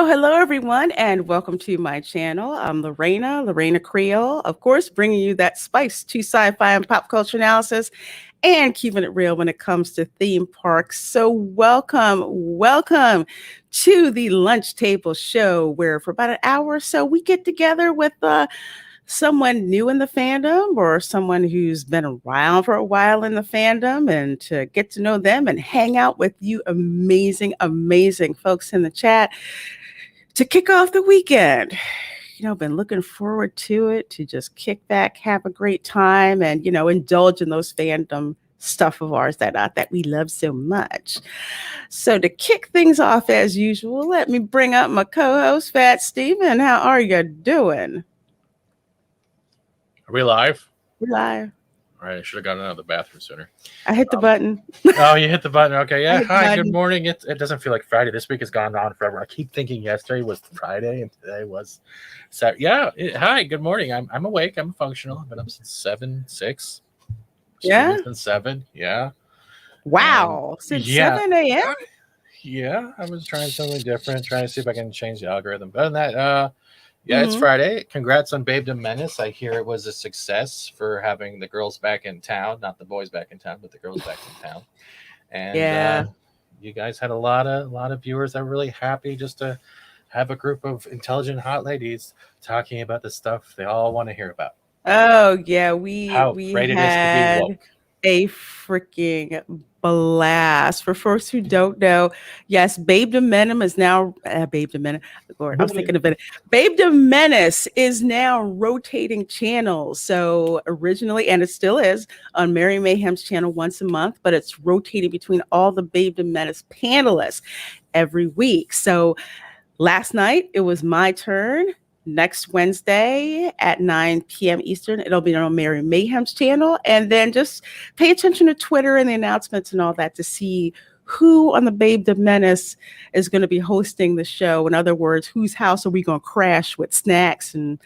Hello, everyone, and welcome to my channel. I'm Reina Creole, of course, bringing you that spice to sci-fi and pop culture analysis and keeping it real when it comes to theme parks. So welcome to the Lunch Table Show, where for about an hour or so, we get together with someone new in the fandom or someone who's been around for a while in the fandom and to get to know them and hang out with you amazing folks in the chat to kick off the weekend. Been looking forward to it, to just kick back, have a great time, and, indulge in those fandom stuff of ours that we love so much. So to kick things off as usual, let me bring up my co-host, Fat Steven. How are you doing? Are we live? We're live. All right, I should have gotten out of the bathroom sooner. I hit the button. Oh, you hit the button. Okay, yeah. Hi, good morning. It doesn't feel like Friday. This week has gone on forever. I keep thinking yesterday was Friday and today was Saturday. Yeah. Hi, good morning. I'm awake. I'm functional. I've been up since 6. Yeah. Since 7. Yeah. Wow. Since 7 a.m. Yeah. I was trying something different, trying to see if I can change the algorithm. But other than that, yeah, it's Friday. Congrats on Babe the Menace. I hear it was a success for having the girls back in town. Not the boys back in town, but the girls back in town. And you guys had a lot of viewers that were really happy just to have a group of intelligent hot ladies talking about the stuff they all want to hear about. Oh, yeah. We had a freaking blast. For folks who don't know, yes, Babe the Menace is now Babe the Menace. Lord, I was thinking of it. Babe the Menace is now rotating channels. So originally, and it still is, on Mary Mayhem's channel once a month, but it's rotating between all the Babe the Menace panelists every week. So last night it was my turn. Next Wednesday at 9 p.m. Eastern, it'll be on Mary Mayhem's channel. And then just pay attention to Twitter and the announcements and all that to see who on the Babe the Menace is going to be hosting the show. In other words, whose house are we going to crash with snacks and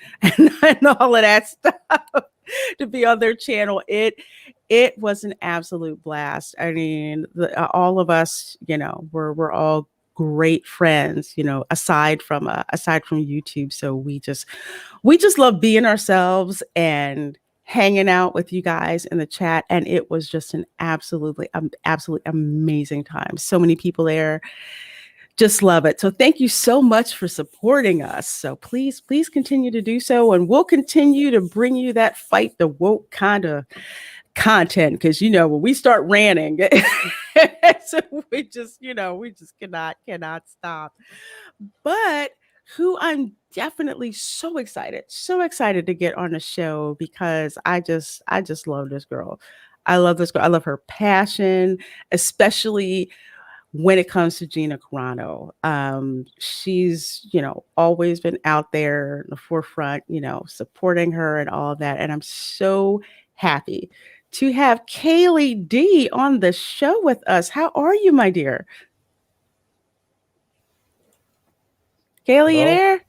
all of that stuff to be on their channel. It was an absolute blast. I mean, all of us, we're all great friends, aside from YouTube. So we just love being ourselves and hanging out with you guys in the chat. And it was just an absolutely amazing time. So many people there. Just love it. So thank you so much for supporting us. So please continue to do so. And we'll continue to bring you that fight the woke kind of content, because when we start ranting so we just cannot stop. But who I'm definitely so excited to get on the show, because I just love this girl. I love this girl. I love her passion, especially when it comes to Gina Carano. She's, always been out there in the forefront, supporting her and all of that. And I'm so happy to have Kayleigh D on the show with us. How are you, my dear? Kayleigh, you Hello? there?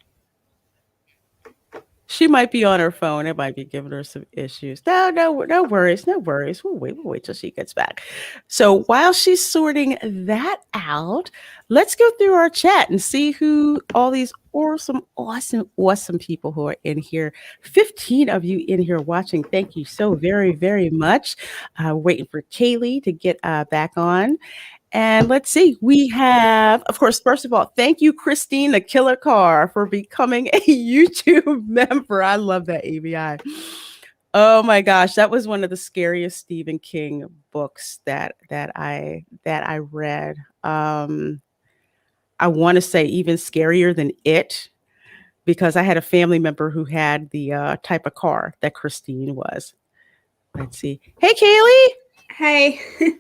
She might be on her phone. It might be giving her some issues. No, no, no worries, no worries. We'll wait till she gets back. So while she's sorting that out, let's go through our chat and see who all these awesome, awesome, awesome people who are in here. 15 of you in here watching. Thank you so very, very much. Waiting for Kayleigh to get back on. And let's see, we have, of course, first of all, thank you, Christine, the Killer Car, for becoming a YouTube member. I love that, ABI. Oh my gosh, that was one of the scariest Stephen King books that I read. I want to say even scarier than It, because I had a family member who had the type of car that Christine was. Let's see. Hey, Kayleigh. Hi.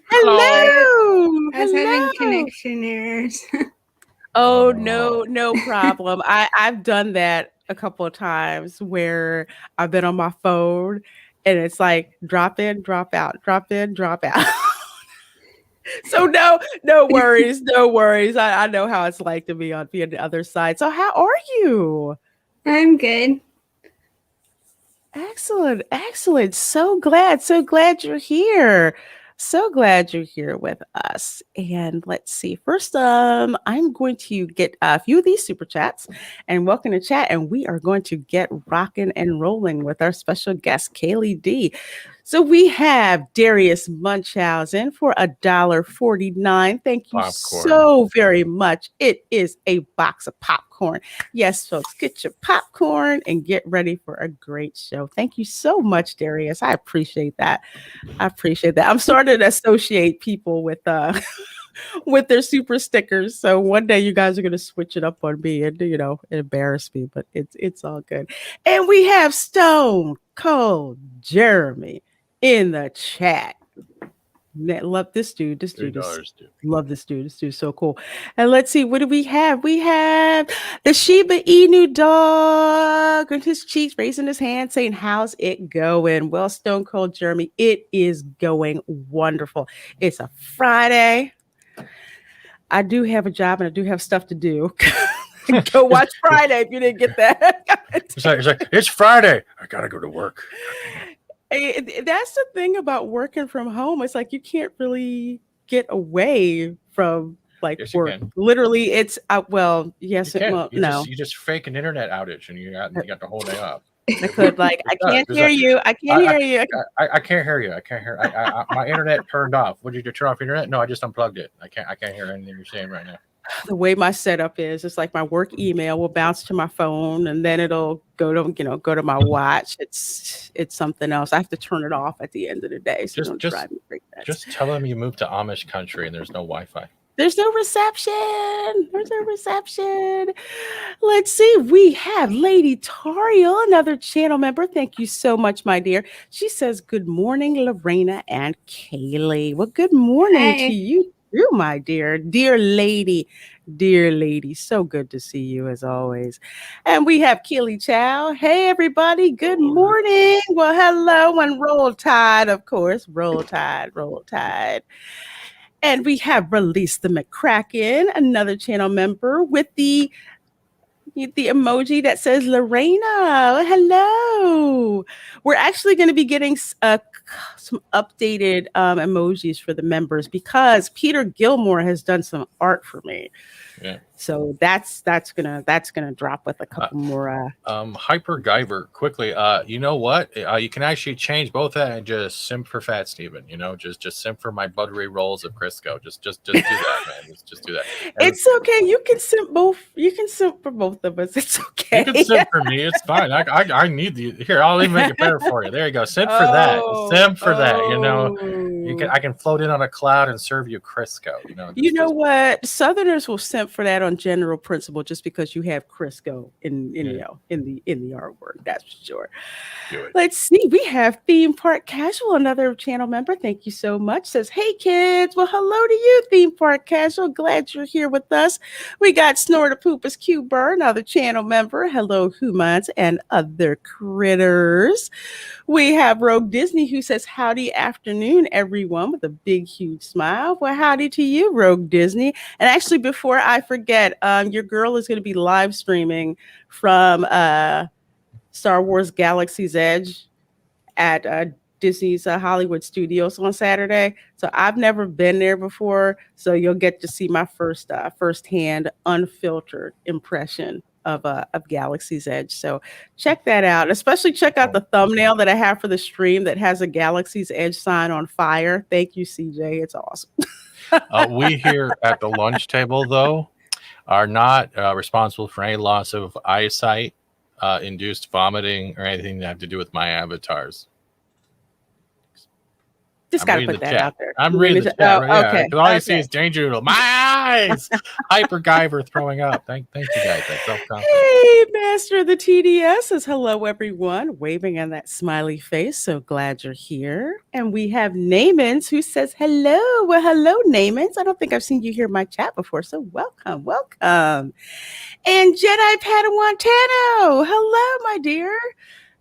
Hello. Hello. I was having Hello. connection errors. Oh, no problem. I've done that a couple of times where I've been on my phone and it's like drop in, drop out, drop in, drop out. So no worries, no worries. I know how it's like to be on the other side. So how are you? I'm good. Excellent, excellent. So glad you're here. So glad you're here with us. And let's see. First, I'm going to get a few of these super chats and welcome to chat. And we are going to get rocking and rolling with our special guest, Kayleigh D. So we have Darius Munchausen for $1.49. Thank you Popcorn. so very much. It is a box of popcorn. Yes, folks, get your popcorn and get ready for a great show. Thank you so much, Darius. I appreciate that. I'm starting to associate people with with their super stickers. So one day you guys are going to switch it up on me and embarrass me, but it's all good. And we have Stone Cold Jeremy in the chat. Love this dude. This dude is love this dude. This dude's so cool. And let's see, what do we have? We have the Shiba Inu dog on his cheeks, raising his hand, saying, "How's it going?" Well, Stone Cold Jeremy, it is going wonderful. It's a Friday. I do have a job and I do have stuff to do. Go watch Friday if you didn't get that. It's Friday. I gotta go to work. That's the thing about working from home. It's like you can't really get away from Yes, work. Literally, it's well, yes, no. You just fake an internet outage and you got the whole day off. I could I can't hear you. I can't hear you. I can't hear you. I can't hear. My internet turned off. What did you turn off your internet? No, I just unplugged it. I can't hear anything you're saying right now. The way my setup is, it's like my work email will bounce to my phone and then it'll go to my watch. It's something else. I have to turn it off at the end of the day. So don't drive me crazy. Just tell them you moved to Amish country and there's no Wi-Fi. There's no reception. There's no reception. Let's see. We have Lady Tariel, another channel member. Thank you so much, my dear. She says, "Good morning, Reina and Kayleigh." Well, good morning to you too, my dear. Dear lady. Dear lady. So good to see you as always. And we have Keely Chow. Hey, everybody. Good morning. Well, hello. And roll tide, of course. Roll tide, roll tide. And we have Release the McCracken, another channel member with the emoji that says Reina. Hello. We're actually going to be getting some updated emojis for the members because Peter Gilmore has done some art for me. Yeah. So that's gonna drop with a couple more. Hyper Guyver, quickly. You know what? You can actually change both that and just simp for Fat Steven. Just simp for my buttery rolls of Crisco. Just do that, man. Just do that. It's okay. You can simp both. You can simp for both of us. It's okay. You can simp for me. It's fine. I need the here. I'll even make it better for you. There you go. Simp for that. simp for that. Oh. I can float in on a cloud and serve you Crisco. You know just what? Southerners will simp for that on general principle just because you have Crisco yeah, in the artwork. That's for sure. do it. Let's see. We have Theme Park Casual, another channel member. Thank you so much. Says, hey kids. Well, hello to you, Theme Park Casual. Glad you're here with us. We got Snore the Poopus Q Burr, another channel member. Hello, humans and other critters. We have Rogue Disney who says, howdy afternoon, everyone, with a big, huge smile. Well, howdy to you, Rogue Disney. And actually, before I forget, your girl is going to be live streaming from Star Wars Galaxy's Edge at Disney's Hollywood Studios on Saturday. So I've never been there before. So you'll get to see my firsthand, unfiltered impression of Galaxy's Edge. So check that out. Especially check out the thumbnail that I have for the stream that has a Galaxy's Edge sign on fire. Thank you, CJ. It's awesome. We here at the lunch table, though, are not responsible for any loss of eyesight, induced vomiting, or anything that have to do with my avatars. Just got to put that out there. I'm reading the chat. Oh, okay. Because all you see is Danger Doodle. My eyes! Hyper Guyver throwing up. Thank you guys. That's self-confidence. Hey, Master of the TDS says hello, everyone, waving on that smiley face. So glad you're here. And we have Namens who says hello. Well, hello, Namens. I don't think I've seen you here in my chat before, so welcome. And Jedi Padawan Tano, hello, my dear.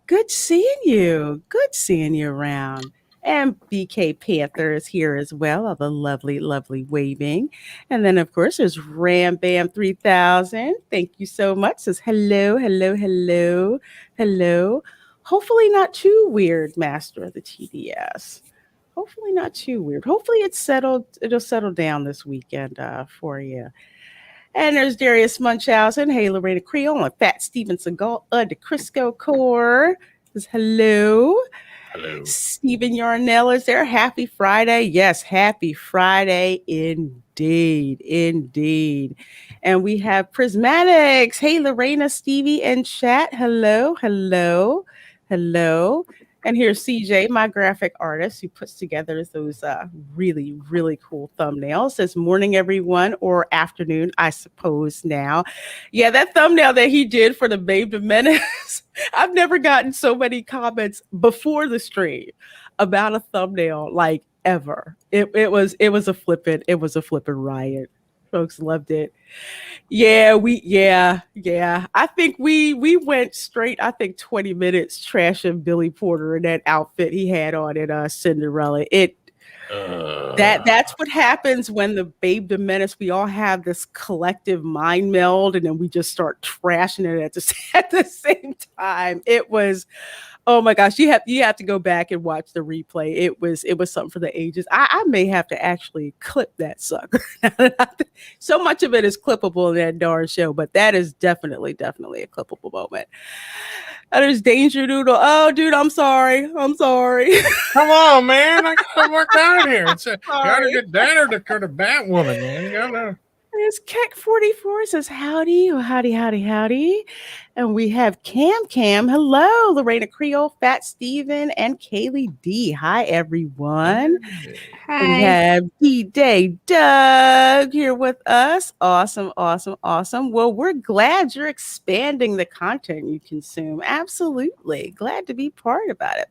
Good seeing you. Good seeing you around. And BK Panther is here as well. All the lovely, lovely waving. And then, of course, there's Ram Bam 3000. Thank you so much. Says hello, hello, hello, hello. Hopefully not too weird, Master of the TDS. Hopefully not too weird. Hopefully it'll settle down this weekend for you. And there's Darius Munchausen. Hey, Lorena Creole and Fat Steven Seagal of the Crisco Core. Says hello. Hello. Stephen Yarnell is there. Happy Friday. Yes, happy Friday indeed. Indeed. And we have Prismatics. Hey, Lorena, Stevie, and chat. Hello, hello, hello. And here's CJ, my graphic artist, who puts together those really, really cool thumbnails. Says morning, everyone, or afternoon, I suppose now. Yeah, that thumbnail that he did for the Babe the Menace, I've never gotten so many comments before the stream about a thumbnail like ever. It was a flippin' riot. Folks loved it. Yeah. I think we went straight, 20 minutes trashing Billy Porter in that outfit he had on in Cinderella. That's what happens when the Babe the Menace, we all have this collective mind meld and then we just start trashing it at the same time. It was, oh my gosh, you have to go back and watch the replay. It was something for the ages. I may have to actually clip that sucker. So much of it is clippable in that darn show, but that is definitely a clippable moment. There's Danger Doodle. Oh, dude, I'm sorry. Come on, man. I gotta work out here. You gotta get down to the Batwoman, man. You gotta. There's Keck44 says howdy, howdy. And we have Cam. Hello, Lorena Creole, Fat Steven, and Kayleigh D. Hi, everyone. Hi. We have D-Day Doug here with us. Awesome. Well, we're glad you're expanding the content you consume. Absolutely. Glad to be part of it.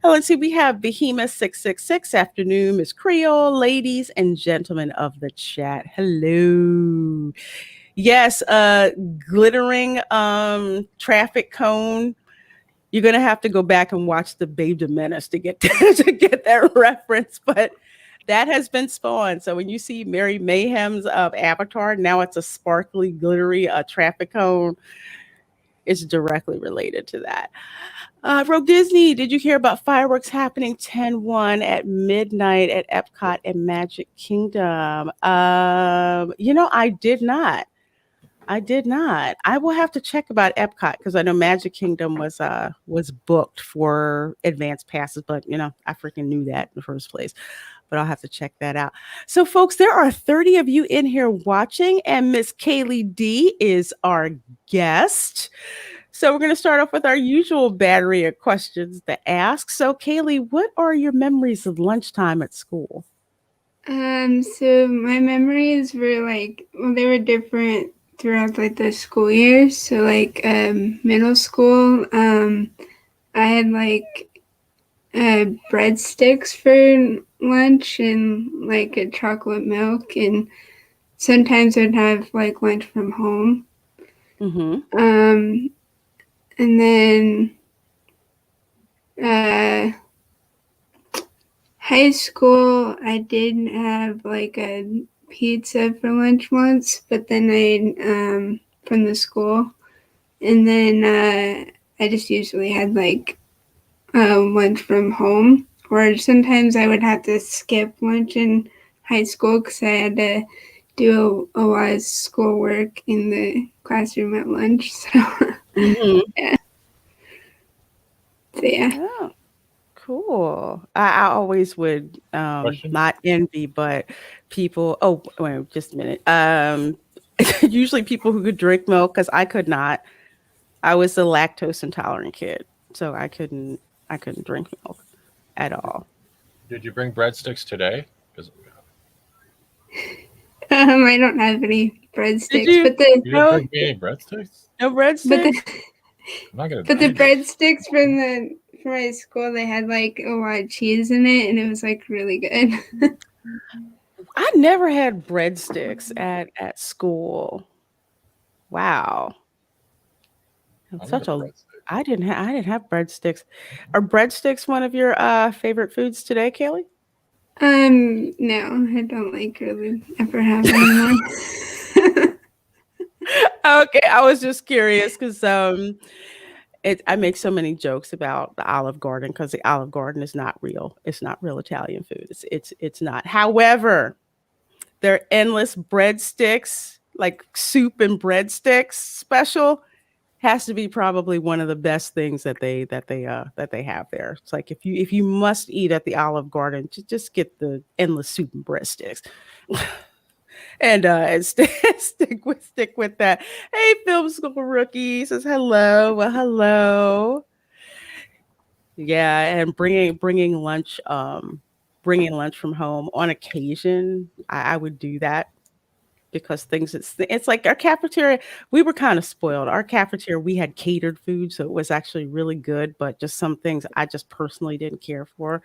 Let's see. We have Behemoth 666 afternoon, Miss Creole, ladies and gentlemen of the chat. Hello. Yes, glittering traffic cone. You're gonna have to go back and watch the Babe the Menace to get that reference, but that has been spawned. So when you see Mary Mayhem's avatar, now it's a sparkly, glittery traffic cone. It's directly related to that. Rogue Disney, did you hear about fireworks happening 10/1 at midnight at Epcot and Magic Kingdom? I did not. I will have to check about Epcot because I know Magic Kingdom was booked for advanced passes, but I freaking knew that in the first place. But I'll have to check that out. So, folks, there are 30 of you in here watching, and Miss Kayleigh D is our guest. So we're going to start off with our usual battery of questions to ask. So, Kayleigh, what are your memories of lunchtime at school? So my memories were like, well, they were different throughout like the school years. So like middle school, I had like breadsticks for lunch and like a chocolate milk, and sometimes I'd have like lunch from home. Mm-hmm. And then uh, high school, I did have like a pizza for lunch once, but then I from the school, and then I just usually had like lunch from home, or sometimes I would have to skip lunch in high school because I had to do a lot of schoolwork in the classroom at lunch. So Mm-hmm. yeah, so yeah. Oh, cool. I always would Question? not envy, but people. Oh, wait, just a minute. Usually people who could drink milk because I could not. I was a lactose intolerant kid, so I couldn't drink milk at all. Did you bring breadsticks today? Because I don't have any Did breadsticks, you? but the you didn't No, bring me any breadsticks. no but breadsticks. the I'm not gonna but the die. breadsticks from my school, they had like a lot of cheese in it, and it was like really good. I never had breadsticks at school. Wow, I love such a. breadsticks. I didn't have breadsticks. Are breadsticks one of your favorite foods today, Kayleigh? No, I don't like really ever have anymore. Okay, I was just curious because I make so many jokes about the Olive Garden because the Olive Garden is not real. It's not real Italian food. It's not. However, their endless breadsticks, like soup and breadsticks special, has to be probably one of the best things that they have there. It's like if you must eat at the Olive Garden, just get the endless soup and breadsticks. And stick with that. Hey, film school rookie says hello. Well, hello. Yeah, and bringing lunch from home on occasion. I would do that because things it's like our cafeteria. We were kind of spoiled. Our cafeteria, we had catered food, so it was actually really good. But just some things I just personally didn't care for.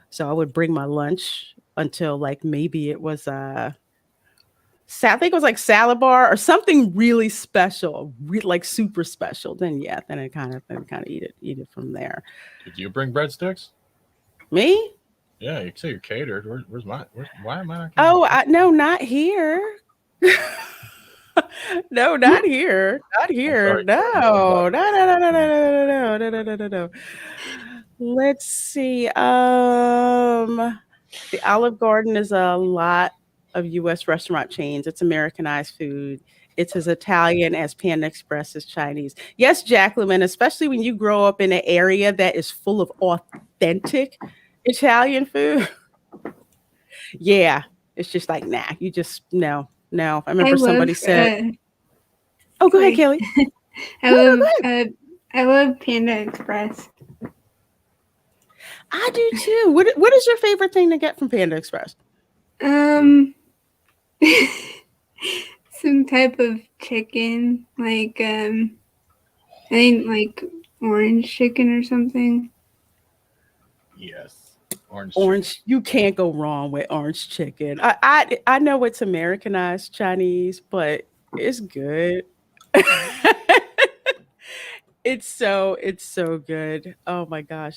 So I would bring my lunch until like maybe it was I think it was like salad bar or something really special, like super special. Then yeah, then kind of eat it from there. Did you bring breadsticks? Me? Yeah, you say you're catered. Where's my? Why am I not getting? Oh, no, not here. No, not here. Not I'm here. sorry, Jordan. I'm not. No. No, no, no, no, no, no, no, no, no, no, no, no. Let's see. The Olive Garden is a lot of US restaurant chains. It's Americanized food. It's as Italian as Panda Express is Chinese. Yes, Jacqueline, especially when you grow up in an area that is full of authentic Italian food. Yeah, it's just like, nah, you just no, no. I I remember love somebody said, "Oh, go ahead, sorry. Kelly." I No, no, go love ahead. I love Panda Express. I do too. What is your favorite thing to get from Panda Express? Um some type of chicken, like I think like orange chicken or something. Yes, orange chicken. Orange. You can't go wrong with orange chicken. I know it's Americanized Chinese, but it's good. It's so good. Oh my gosh.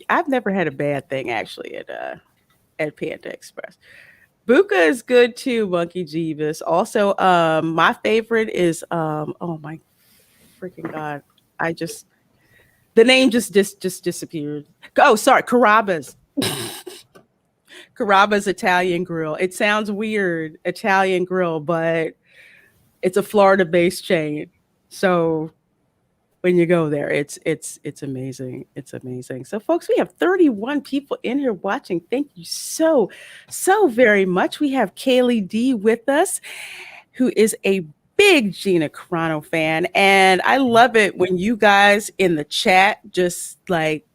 I've never had a bad thing actually at Panda Express. Buka is good too, Monkey Jeebus. Also, my favorite is oh my freaking god. I just the name just disappeared. Oh, sorry, Carrabba's. Carrabba's Italian Grill. It sounds weird, Italian grill, but it's a Florida-based chain. So when you go there, it's amazing. It's amazing. So folks, we have 31 people in here watching. Thank you so very much. We have Kayleigh D with us, who is a big Gina Carano fan, and I love it when you guys in the chat just like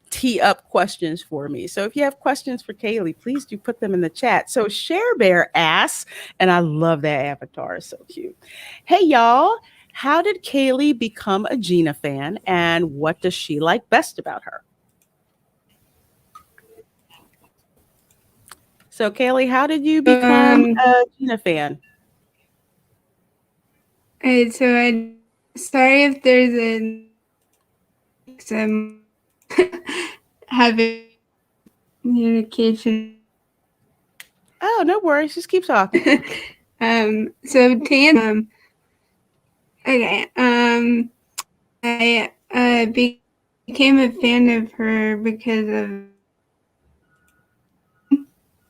tee up questions for me. So if you have questions for Kayleigh, please do put them in the chat. So Share Bear asks, and I love that avatar, it's so cute. Hey y'all, how did Kayleigh become a Gina fan, and what does she like best about her? So Kayleigh, how did you become a Gina fan? Alright, so I sorry if there's a some having communication. Oh, no worries, just keep talking. So Tan, okay, I became a fan of her because of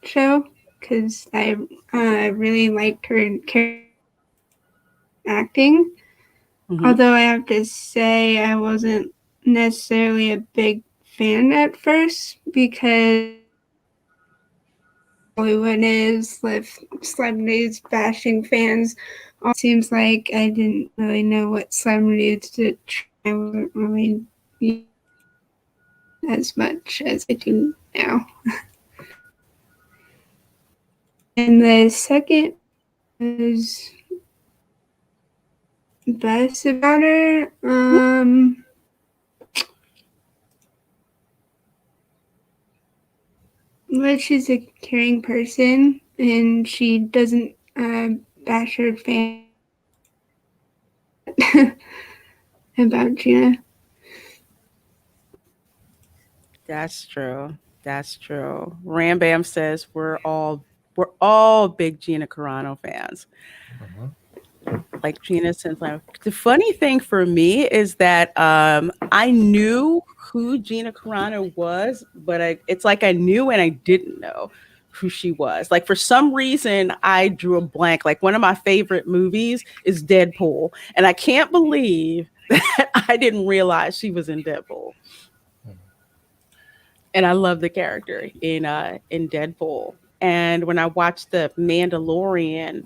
show, because I really liked her acting. Mhm. Although I have to say I wasn't necessarily a big fan at first, because Hollywood is with celebrities bashing fans. It seems like I didn't really know what celebrities to try. I wasn't really as much as I do now. And the second was best about her. But she's a caring person, and she doesn't bash her fans about Gina. That's true. That's true. Rambam says we're all big Gina Carano fans. Like Gina since the funny thing for me is that I knew who Gina Carano was, but it's like I knew and I didn't know who she was. Like for some reason, I drew a blank. Like one of my favorite movies is Deadpool, and I can't believe that I didn't realize she was in Deadpool. And I love the character in Deadpool. And when I watched the Mandalorian,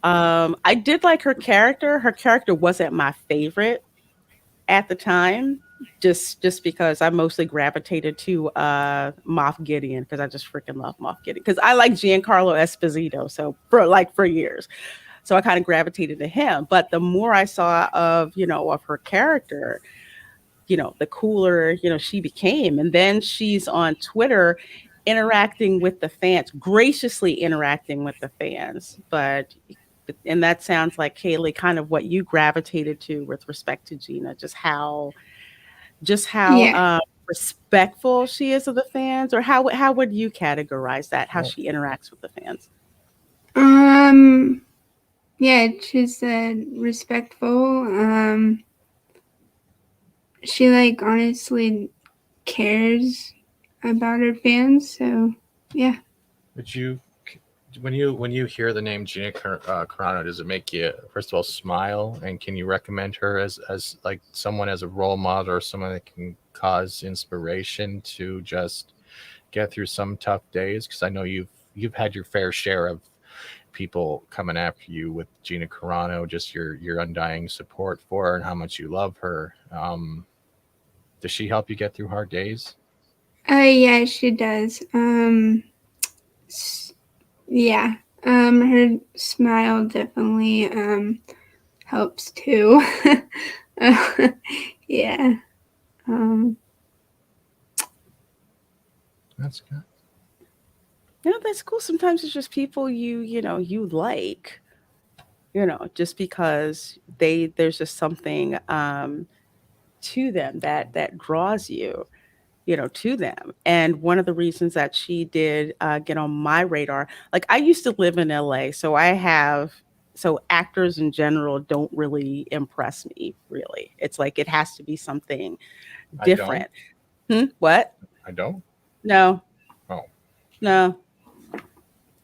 I did like her character. Her character wasn't my favorite at the time, just because I mostly gravitated to Moff Gideon because I just freaking love Moff Gideon because I like Giancarlo Esposito so for years. So I kind of gravitated to him. But the more I saw of her character, the cooler, she became. And then she's on Twitter interacting with the fans, graciously interacting with the fans. And that sounds like Kayleigh, kind of what you gravitated to with respect to Gina, just how Yeah. respectful she is of the fans, or how would you categorize that? How she interacts with the fans? Yeah, she's respectful. She honestly cares about her fans, so yeah. Would you, when you hear the name Gina Carano, does it make you first of all smile? And can you recommend her as like someone as a role model or someone that can cause inspiration to just get through some tough days? Because I know you've had your fair share of people coming after you with Gina Carano, just your undying support for her and how much you love her. Does she help you get through hard days? Yeah, she does. Yeah. Her smile definitely helps too. Yeah. That's good. That's cool. Sometimes it's just people you like, just because there's just something to them that draws you, to them. And one of the reasons that she did get on my radar, like I used to live in LA, so actors in general don't really impress me, really. It's like it has to be something I don't. different. What? I don't. No, Oh. no,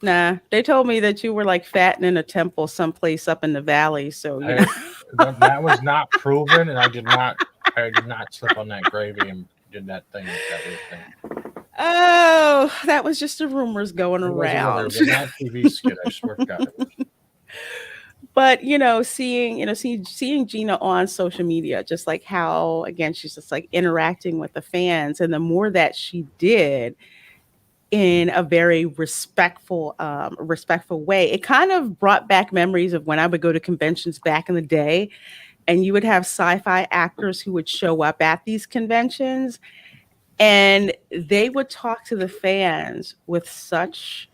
nah. They told me that you were like fattening a temple someplace up in the valley. So, That was not proven, and I did not slip on that gravy and did that thing with that weird thing. Oh, that was just the rumors going It was a rumor. It around. was a Mad TV skit. I swear to God. It was. But seeing Gina on social media, just like how again she's just like interacting with the fans, and the more that she did in a very respectful way, it kind of brought back memories of when I would go to conventions back in the day, and you would have sci-fi actors who would show up at these conventions, and they would talk to the fans with such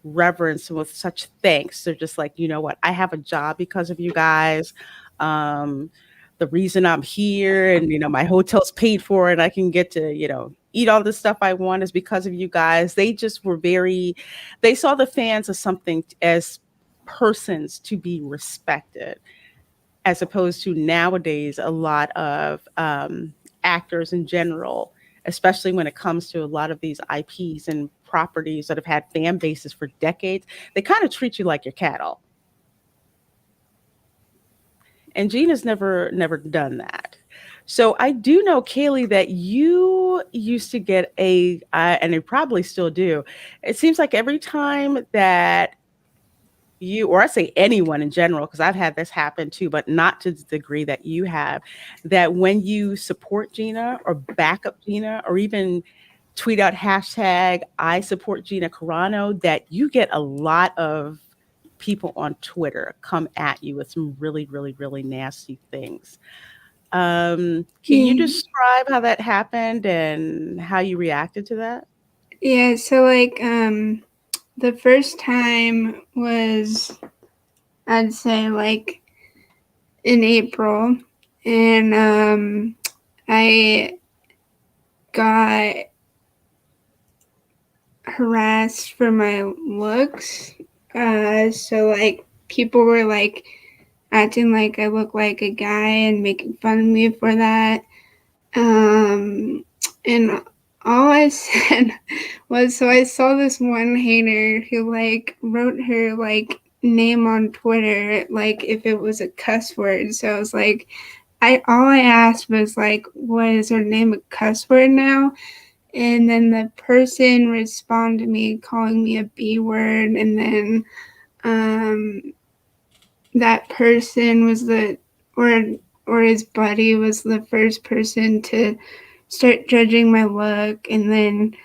reverence and with such thanks. They're just like, you know what, I have a job because of you guys. Um, the reason I'm here, and my hotel's paid for, and I can get to, eat all the stuff I want is because of you guys. They just were they saw the fans as something, as persons to be respected, as opposed to nowadays a lot of actors in general, especially when it comes to a lot of these IPs and properties that have had fan bases for decades. They kind of treat you like your cattle. And Gina's never done that. So I do know, Kayleigh, that you used to get and you probably still do. It seems like every time that or I say anyone in general, because I've had this happen too, but not to the degree that you have, that when you support Gina or back up Gina, or even tweet out hashtag I support Gina Carano, that you get a lot of people on Twitter come at you with some really, really, really nasty things. Can you Yeah. describe how that happened and how you reacted to that? Yeah, so like the first time was, I'd say, like in April, and I got harassed for my looks. So like people were like acting like I look like a guy and making fun of me for that. And all I said was, so I saw this one hater who like wrote her like name on Twitter like if it was a cuss word. So I was like, all I asked was like, what, is her name a cuss word now? And then the person responded to me calling me a B word, and then that person was or his buddy was the first person to start judging my look, and then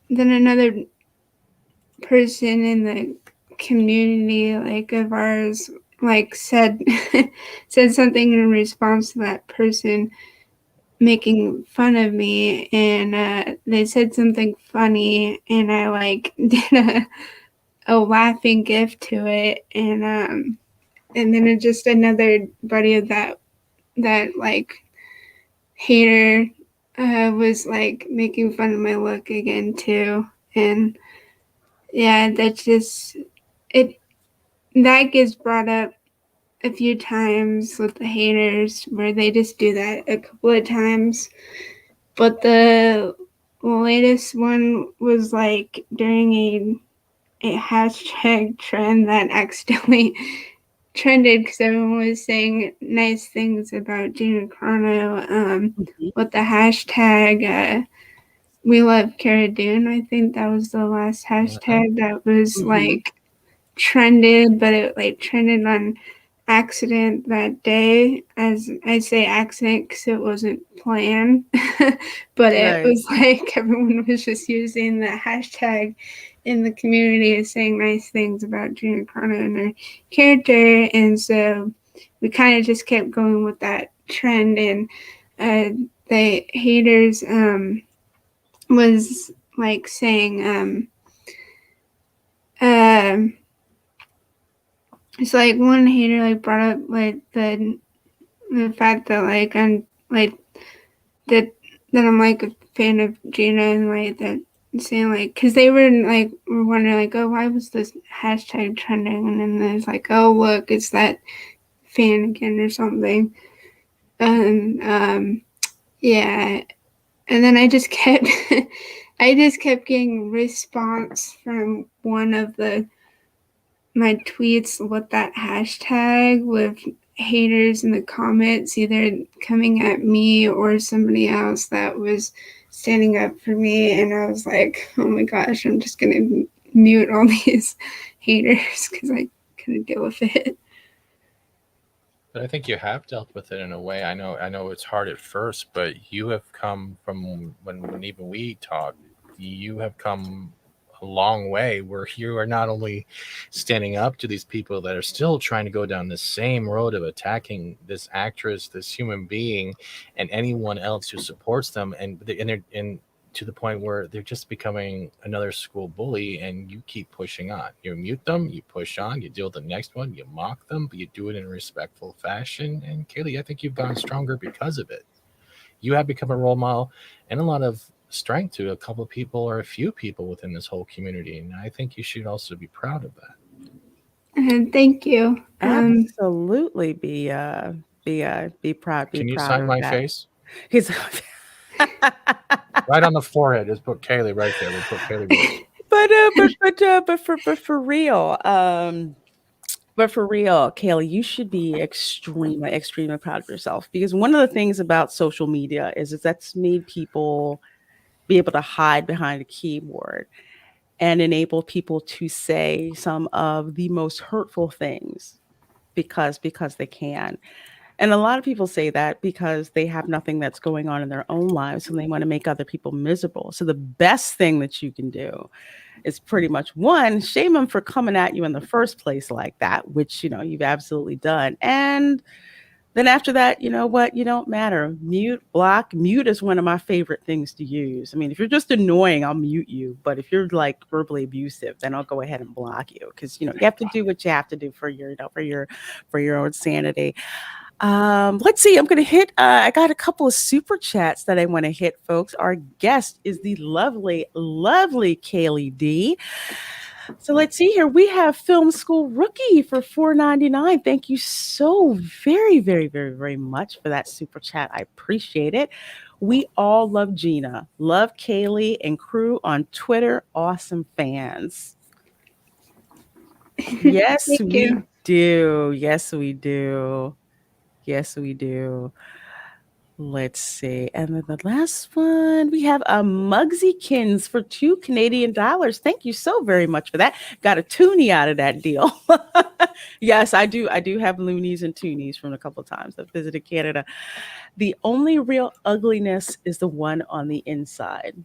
another person in the community like of ours like said said something in response to that person making fun of me, and they said something funny, and I like did a laughing gift to it, and then it just another buddy of that like hater was like making fun of my look again too, and yeah, that's just it. That gets brought up a few times with the haters where they just do that a couple of times. But the latest one was like during a hashtag trend that accidentally trended because everyone was saying nice things about Gina Carano with the hashtag We Love Cara Dune. I think that was the last hashtag that was like trended, but it like trended on accident that day. As I say accident because it wasn't planned, but it was like everyone was just using the hashtag in the community saying nice things about Gina Carano and her character, and so we kind of just kept going with that trend, and the haters was like saying it's like one hater like brought up like the fact that like I'm like that I'm like a fan of Gina, and like that saying like because they were wondering like, oh, why was this hashtag trending, and then there's like, oh look, it's that fan again or something, and yeah, and then I just kept getting response from one of my tweets with that hashtag with haters in the comments either coming at me or somebody else that was standing up for me, and I was like, oh my gosh, I'm just gonna mute all these haters because I couldn't deal with it. But I think you have dealt with it in a way. I know it's hard at first, but you have come from when even we talk, you have come a long way where you are not only standing up to these people that are still trying to go down the same road of attacking this actress, this human being, and anyone else who supports them, and to the point where they're just becoming another school bully, and you keep pushing on. You mute them, you push on, you deal with the next one, you mock them, but you do it in a respectful fashion. And Kayleigh, I think you've gotten stronger because of it. You have become a role model and a lot of strength to a couple of people or a few people within this whole community. And I think you should also be proud of that. And thank you. Absolutely be proud, Can you of sign my that. face? He's Right on the forehead. Just put Kayleigh right there. We'll put Kayleigh Rose. but for real, but for real, Kayleigh, you should be extremely proud of yourself, because one of the things about social media is that's made people be able to hide behind a keyboard and enable people to say some of the most hurtful things because they can. And a lot of people say that because they have nothing that's going on in their own lives and they want to make other people miserable. So the best thing that you can do is pretty much, one, shame them for coming at you in the first place like that, which, you've absolutely done. And then after that, you know what? You don't matter. Mute, block. Mute is one of my favorite things to use. I mean, if you're just annoying, I'll mute you. But if you're like verbally abusive, then I'll go ahead and block you, because you have to do what you have to do for your for your own sanity. Let's see. I'm going to hit. I got a couple of super chats that I want to hit, folks. Our guest is the lovely Kayleigh D. So let's see here. We have Film School Rookie for $4.99. Thank you so very much for that super chat. I appreciate it. We all love Gina, love Kayleigh and crew on Twitter. Awesome fans. Yes, Thank we you. do. Yes, we do. Yes, we do. Let's see. And then the last one, we have a Muggsykins for $2 Canadian. Thank you so very much for that. Got a toonie out of that deal. Yes, I do. I do have loonies and toonies from a couple of times I've visited Canada. The only real ugliness is the one on the inside.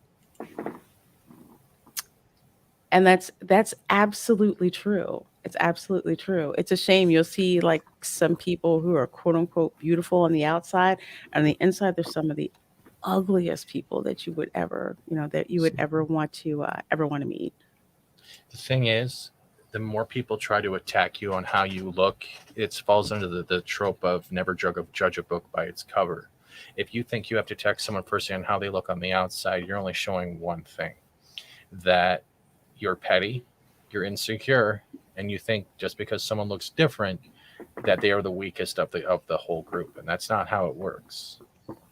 And that's absolutely true. It's absolutely true. It's a shame. You'll see like some people who are quote unquote beautiful on the outside, and on the inside there's some of the ugliest people that you would ever want to meet. The thing is, the more people try to attack you on how you look, it falls under the trope of never judge a book by its cover. If you think you have to attack someone first on how they look on the outside, you're only showing one thing: that you're petty, you're insecure, and you think just because someone looks different that they are the weakest of the whole group, and that's not how it works.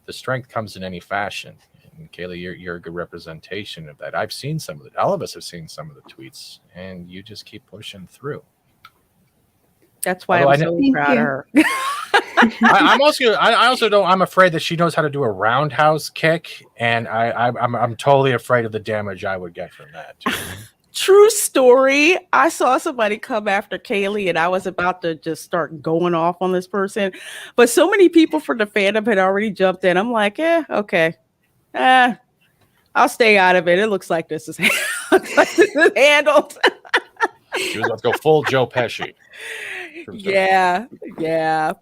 The strength comes in any fashion. And Kayleigh, you're a good representation of that. I've seen some of it. All of us have seen some of the tweets, and you just keep pushing through. That's why I'm so proud of her. I also don't. I'm afraid that she knows how to do a roundhouse kick, and I'm totally afraid of the damage I would get from that. True story. I saw somebody come after Kayleigh, and I was about to just start going off on this person, but so many people from the fandom had already jumped in. I'm like, okay, I'll stay out of it. It looks like this is handled. She was about to go full Joe Pesci. Yeah.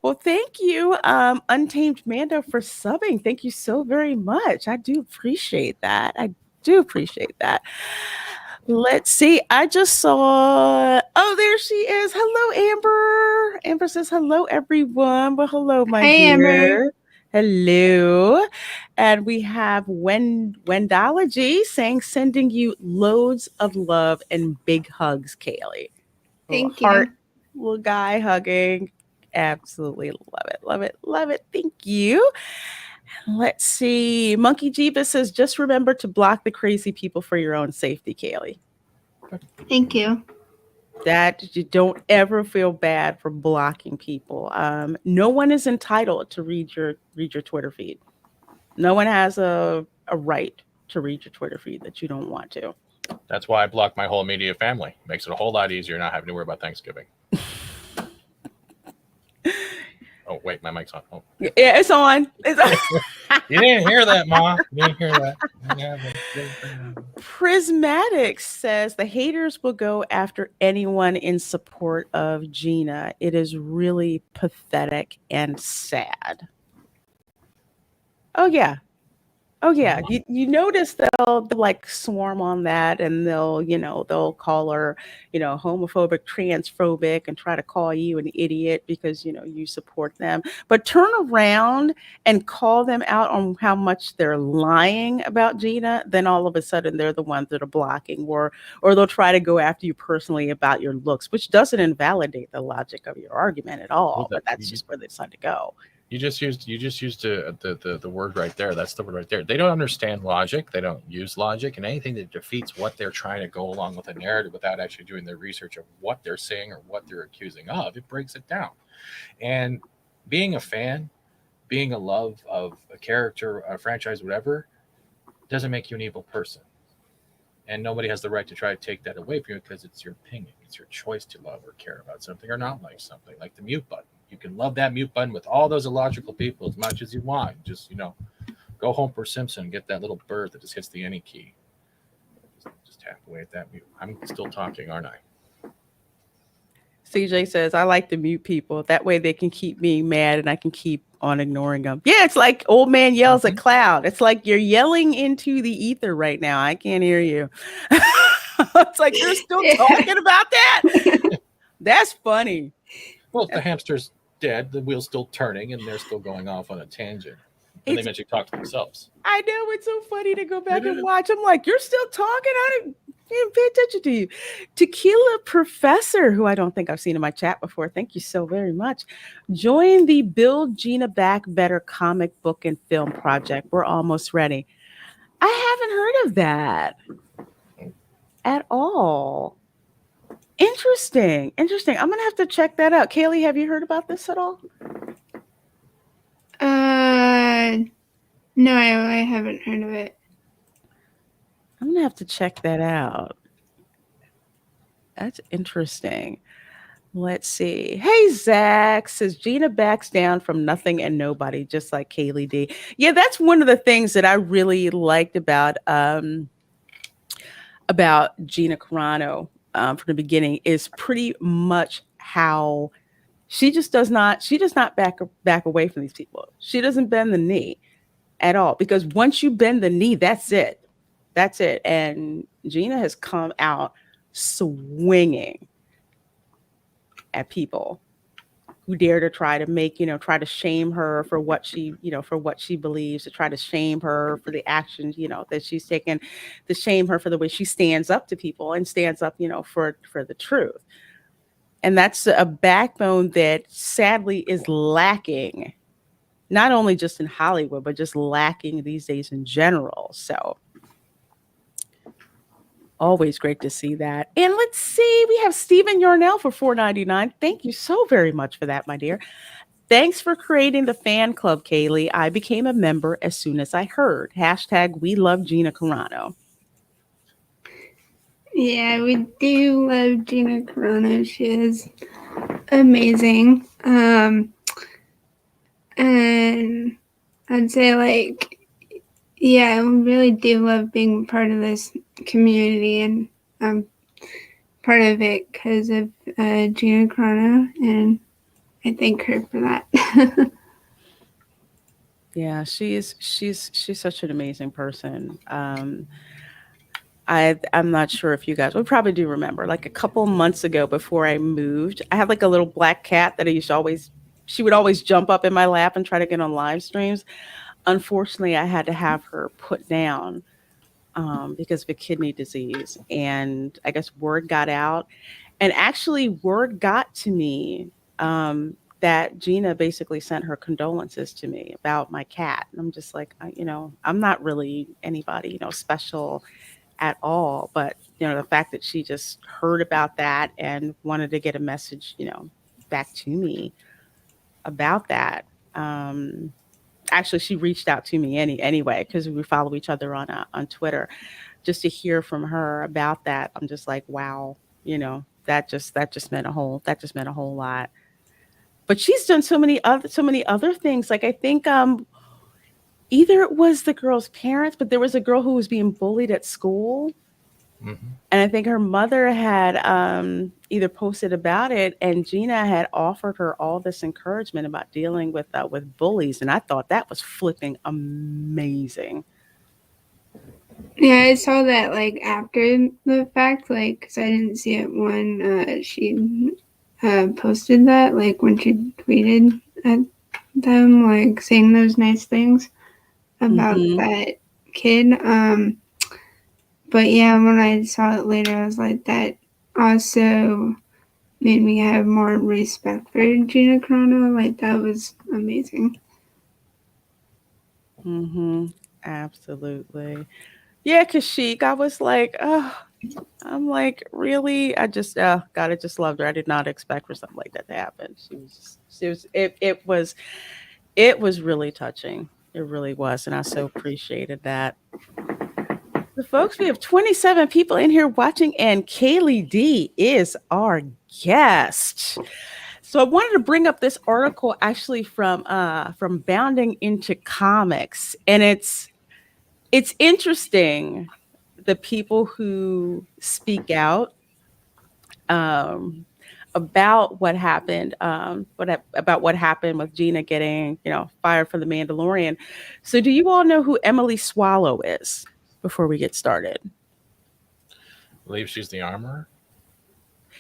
Well, thank you, Untamed Mando, for subbing. Thank you so very much. I do appreciate that. Let's see. I just saw. Oh, there she is. Hello, Amber. Amber says hello, everyone. Well, hello, my dear. Amber. Hello. And we have Wendology saying, sending you loads of love and big hugs, Kayleigh. Thank Heart, you. little guy hugging. Absolutely love it. Thank you. Let's see. Monkey Jeeba says, just remember to block the crazy people for your own safety, Kayleigh. Thank you. That you don't ever feel bad for blocking people. No one is entitled to read your Twitter feed. No one has a right to read your Twitter feed that you don't want to. That's why I blocked my whole immediate family. Makes it a whole lot easier not having to worry about Thanksgiving. Oh wait, my mic's on. Oh, yeah, it's on. It's on. you didn't hear that, Ma. You didn't hear that. Prismatic says the haters will go after anyone in support of Gina. It is really pathetic and sad. Oh yeah. Oh yeah, you notice they'll like swarm on that, and they'll call her homophobic, transphobic, and try to call you an idiot because you support them. But turn around and call them out on how much they're lying about Gina, then all of a sudden they're the ones that are blocking, or they'll try to go after you personally about your looks, which doesn't invalidate the logic of your argument at all. But that's just where they decide to go. You just used the word right there. That's the word right there. They don't understand logic. They don't use logic, and anything that defeats what they're trying to go along with a narrative without actually doing their research of what they're saying or what they're accusing of, it breaks it down. And being a fan, being a love of a character, a franchise, whatever, doesn't make you an evil person. And nobody has the right to try to take that away from you because it's your opinion. It's your choice to love or care about something or not like something, like the mute button. You can love that mute button with all those illogical people as much as you want. Just, go Homer Simpson and get that little bird that just hits the any key. Just tap away at that mute. I'm still talking, aren't I? CJ says, I like to mute people. That way they can keep being mad and I can keep on ignoring them. Yeah, it's like old man yells at cloud. It's like you're yelling into the ether right now. I can't hear you. It's like you're still talking about that? That's funny. Well, the hamster's dead, the wheel's still turning, and they're still going off on a tangent. And they eventually talk to themselves. I know, it's so funny to go back and watch. I'm like, you're still talking? I didn't pay attention to you. Tequila Professor, who I don't think I've seen in my chat before, thank you so very much. Join the Build Gina Back Better comic book and film project. We're almost ready. I haven't heard of that at all. Interesting. I'm gonna have to check that out. Kayleigh, have you heard about this at all? No, I haven't heard of it. I'm gonna have to check that out. That's interesting. Let's see. Hey, Zach says Gina backs down from nothing and nobody, just like Kayleigh D. Yeah, that's one of the things that I really liked about Gina Carano. From the beginning is pretty much how she does not back away from these people. She doesn't bend the knee at all, because once you bend the knee, that's it. And Gina has come out swinging at people who dare to try to shame her for what she believes, to try to shame her for the actions, that she's taken, to shame her for the way she stands up to people and stands up, for the truth. And that's a backbone that sadly is lacking, not only just in Hollywood, but just lacking these days in general. So always great to see that. And let's see, we have Stephen Yarnell for $4.99. Thank you so very much for that, my dear. Thanks for creating the fan club, Kayleigh. I became a member as soon as I heard. # we love Gina Carano. Yeah, we do love Gina Carano. She is amazing. And I'd say I really do love being part of this community, and I'm part of it because of Gina Carano, and I thank her for that. Yeah, she's such an amazing person. I'm not sure if you guys would probably do remember, like a couple months ago before I moved, I had like a little black cat that she would always jump up in my lap and try to get on live streams. Unfortunately, I had to have her put down because of a kidney disease. And I guess word got out. And actually, word got to me that Gina basically sent her condolences to me about my cat. And I'm just like, I'm not really anybody, special at all. But, the fact that she just heard about that and wanted to get a message, back to me about that. Actually, she reached out to me anyway, because we follow each other on Twitter. just to hear from her about that, I'm just like, wow, that just meant a whole lot. But she's done so many other things. Like I think either it was the girl's parents, but there was a girl who was being bullied at school, Hmm. and I think her mother had either posted about it, and Gina had offered her all this encouragement about dealing with bullies, and I thought that was flipping amazing. Yeah, I saw that like after the fact, like because I didn't see it when she posted that, like when she tweeted at them, like saying those nice things about Hmm. that kid. But yeah, when I saw it later, I was like, that also made me have more respect for Gina Carano. Like that was amazing. Hmm. Absolutely. Yeah, cause I was like, oh, I'm like, really? God, I just loved her. I did not expect for something like that to happen. It was really touching. It really was. And I so appreciated that. The folks, we have 27 people in here watching, and Kayleigh D is our guest. So I wanted to bring up this article actually from Bounding into Comics. And it's interesting the people who speak out um, about what happened, about what happened with Gina getting, fired from the Mandalorian. So, do you all know who Emily Swallow is? Before we get started, I believe she's the armorer.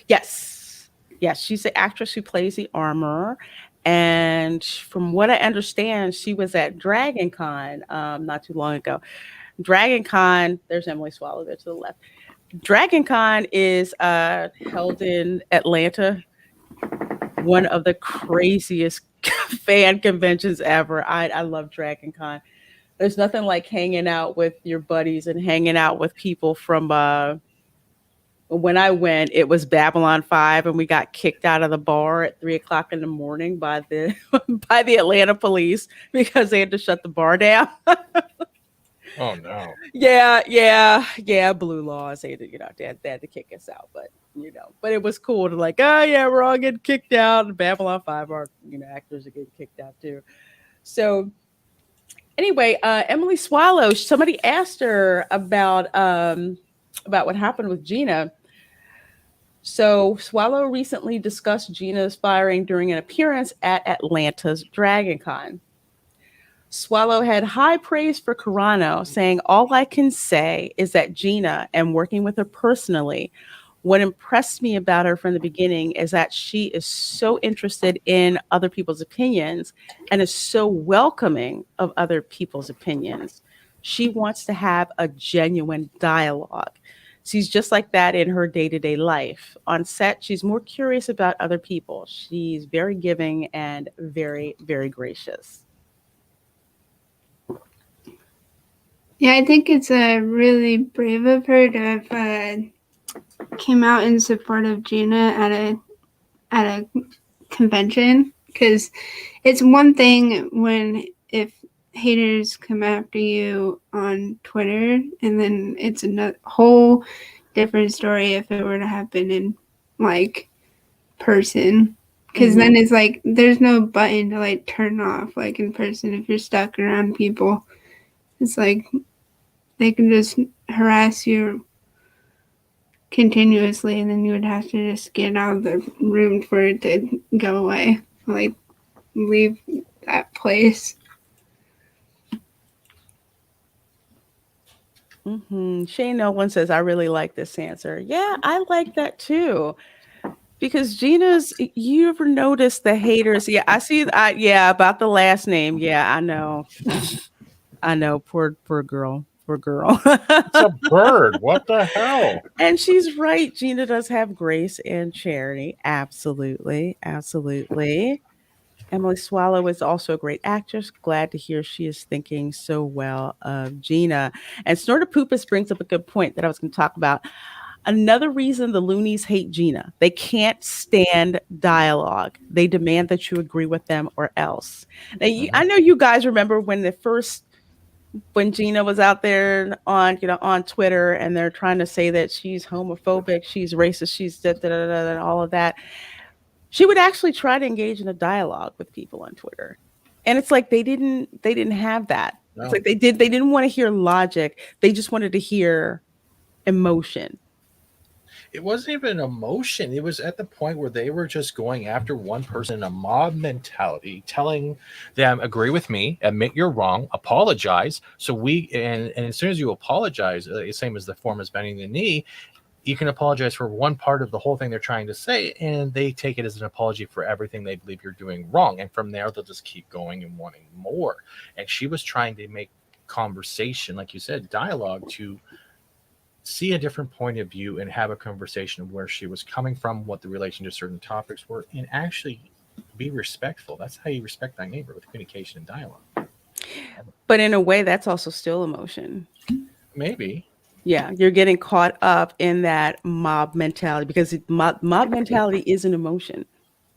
yes, yes, she's the actress who plays the armor. And from what I understand, she was at Dragon Con not too long ago. Dragon Con, there's Emily Swallow there to the left. Dragon Con is held in Atlanta, one of the craziest fan conventions ever. I love Dragon Con. There's nothing like hanging out with your buddies and hanging out with people from when I went, it was Babylon 5, and we got kicked out of the bar at 3 o'clock in the morning by the by the Atlanta police because they had to shut the bar down. Oh no. Yeah, yeah, yeah. Blue laws. They had to kick us out, but it was cool to like, oh yeah, we're all getting kicked out. And Babylon 5, our actors are getting kicked out too. So anyway, Emily Swallow. Somebody asked her about what happened with Gina. So Swallow recently discussed Gina's firing during an appearance at Atlanta's Dragon Con. Swallow had high praise for Carano, saying, all I can say is that Gina, and working with her personally, what impressed me about her from the beginning is that she is so interested in other people's opinions and is so welcoming of other people's opinions. She wants to have a genuine dialogue. She's just like that in her day to day life. On set, she's more curious about other people. She's very giving and very, very gracious. Yeah, I think it's really brave of her to have came out in support of Gina at a convention, because it's one thing when if haters come after you on Twitter, and then it's a whole different story if it were to happen in like person, because Mm-hmm. then it's like there's no button to like turn off like in person. If you're stuck around people, it's like they can just harass you continuously, and then you would have to just get out of the room for it to go away, like leave that place. Shane Nolan says, I really like this answer. Yeah, I like that too. Because you ever notice the haters? Yeah, I see. Yeah, about the last name. Yeah, I know. I know. Poor girl. Poor girl. It's a bird. What the hell? And she's right. Gina does have grace and charity. Absolutely. Absolutely. Emily Swallow is also a great actress. Glad to hear she is thinking so well of Gina. And Snorter Poopus brings up a good point that I was going to talk about. Another reason the loonies hate Gina, they can't stand dialogue. They demand that you agree with them or else. Now, Hmm. I know you guys remember when when Gina was out there on, on Twitter, and they're trying to say that she's homophobic, she's racist, she's da, da, da, da, and all of that, she would actually try to engage in a dialogue with people on Twitter. And it's like they didn't have that. It's No. like they didn't want to hear logic. They just wanted to hear emotion. It wasn't even emotion. It was at the point where they were just going after one person in a mob mentality, telling them, agree with me, admit you're wrong, apologize. So and as soon as you apologize, same as the form as bending the knee, you can apologize for one part of the whole thing they're trying to say, and they take it as an apology for everything they believe you're doing wrong. And from there, they'll just keep going and wanting more. And she was trying to make conversation, like you said, dialogue, to see a different point of view and have a conversation of where she was coming from, what the relation to certain topics were, and actually be respectful. That's how you respect thy neighbor, with communication and dialogue. But in a way, that's also still emotion. Maybe. Yeah, you're getting caught up in that mob mentality, because mob mentality is an emotion.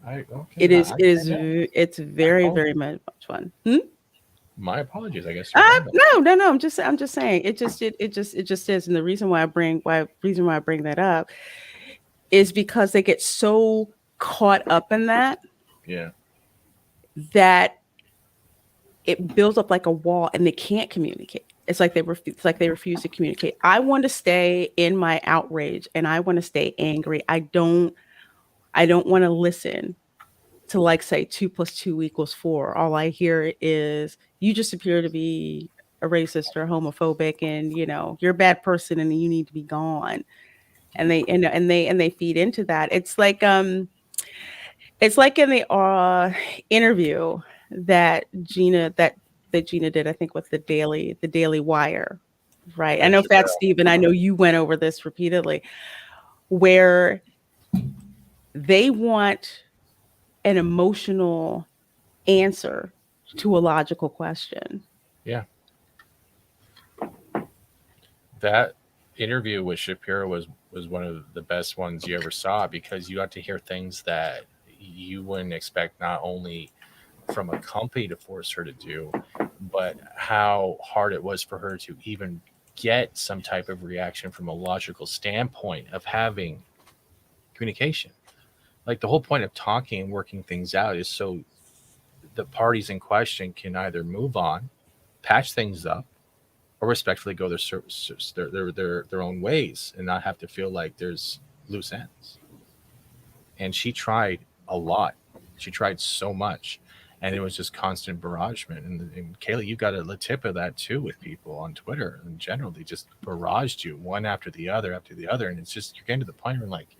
It is. It is. It's very, very much fun. My apologies, I guess. No. I'm just saying. It just is. And the reason why I bring that up is because they get so caught up in that. Yeah. That it builds up like a wall, and they can't communicate. It's like they refuse to communicate. I want to stay in my outrage, and I want to stay angry. I don't want to listen to, like, say 2 + 2 = 4. All I hear is, you just appear to be a racist or homophobic, and you're a bad person, and you need to be gone. And they feed into that. It's like in the interview that Gina did, I think, with the Daily Wire, right? I know Fat Steve, and I know you went over this repeatedly, where they want an emotional answer to a logical question. Yeah. That interview with Shapiro was one of the best ones you ever saw, because you got to hear things that you wouldn't expect, not only from a company to force her to do, but how hard it was for her to even get some type of reaction from a logical standpoint of having communication. Like, the whole point of talking and working things out is so the parties in question can either move on, patch things up, or respectfully go their own ways and not have to feel like there's loose ends. And she tried a lot. She tried so much, and it was just constant barragement. And Kayleigh, you got a tip of that too with people on Twitter in general. They just barraged you one after the other, and it's just, you're getting to the point where, like,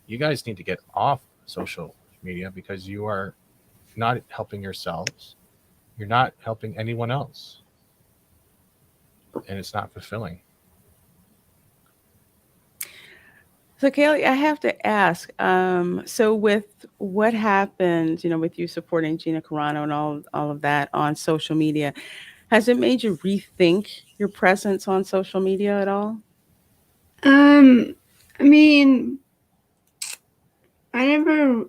you guys need to get off social media, because you are not helping yourselves. You're not helping anyone else. And it's not fulfilling. So, Kayleigh, I have to ask, so with what happened, with you supporting Gina Carano and all of that on social media, has it made you rethink your presence on social media at all? I mean, I never,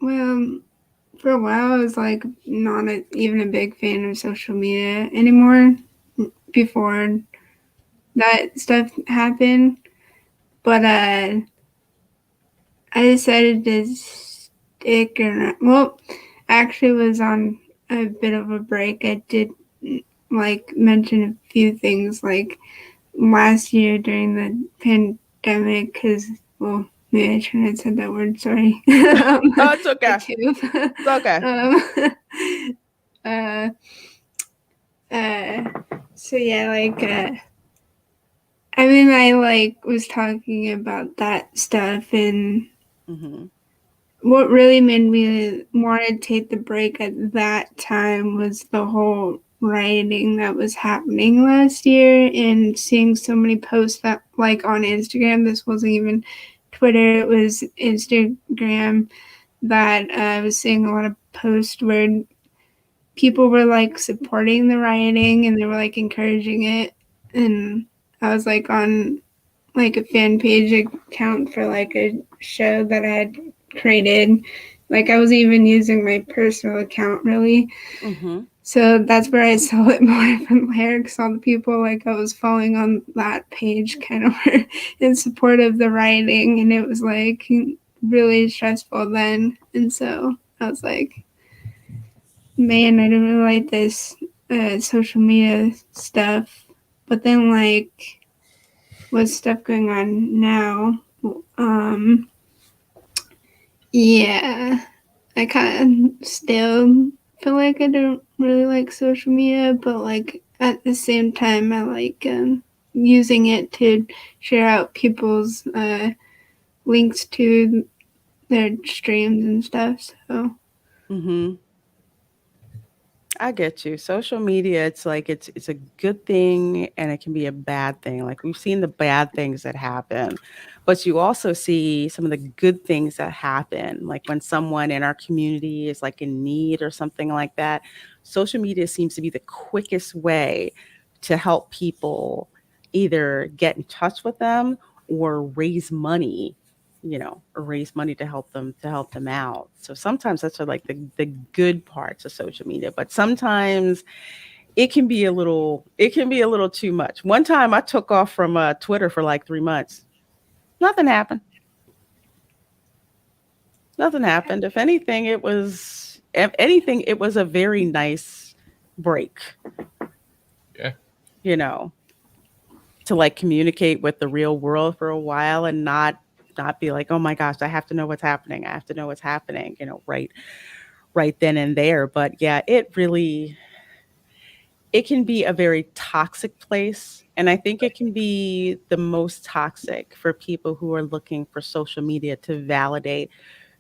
well, for a while, I was like not even a big fan of social media anymore before that stuff happened. But I decided to stick around. Well, I actually was on a bit of a break. I did like mention a few things like last year during the pandemic, because, well, maybe I shouldn't have said that word. Sorry. Oh, it's okay. It's okay. So yeah, like, I mean, I like was talking about that stuff, and what really made me want to take the break at that time was the whole rioting that was happening last year, and seeing so many posts that, like, on Instagram, this wasn't even Twitter, it was Instagram, that I was seeing a lot of posts where people were like supporting the rioting, and they were like encouraging it. And I was like on like a fan page account for like a show that I had created. Like, I was even using my personal account, really. So that's where I saw it more from there, because all the people like I was following on that page kind of were in support of the rioting, and it was like really stressful then. And so I was like, man, I didn't really like this social media stuff. But then, like, with stuff going on now, um, yeah, I kind of still feel like I don't really like social media, but like at the same time, I like using it to share out people's links to their streams and stuff. So Mhm. I get you. Social media, it's like it's a good thing and it can be a bad thing. Like we've seen the bad things that happen, but you also see some of the good things that happen. Like when someone in our community is like in need or something like that, social media seems to be the quickest way to help people either get in touch with them or raise money, or raise money to help them out. So sometimes that's like the good parts of social media, but sometimes it can be a little too much. One time I took off from Twitter for like 3 months. Nothing happened. Nothing happened. If anything, it was a very nice break, Yeah. you know, to like communicate with the real world for a while and not be like, oh my gosh, I have to know what's happening. I have to know what's happening, right then and there. But yeah, it can be a very toxic place. And I think it can be the most toxic for people who are looking for social media to validate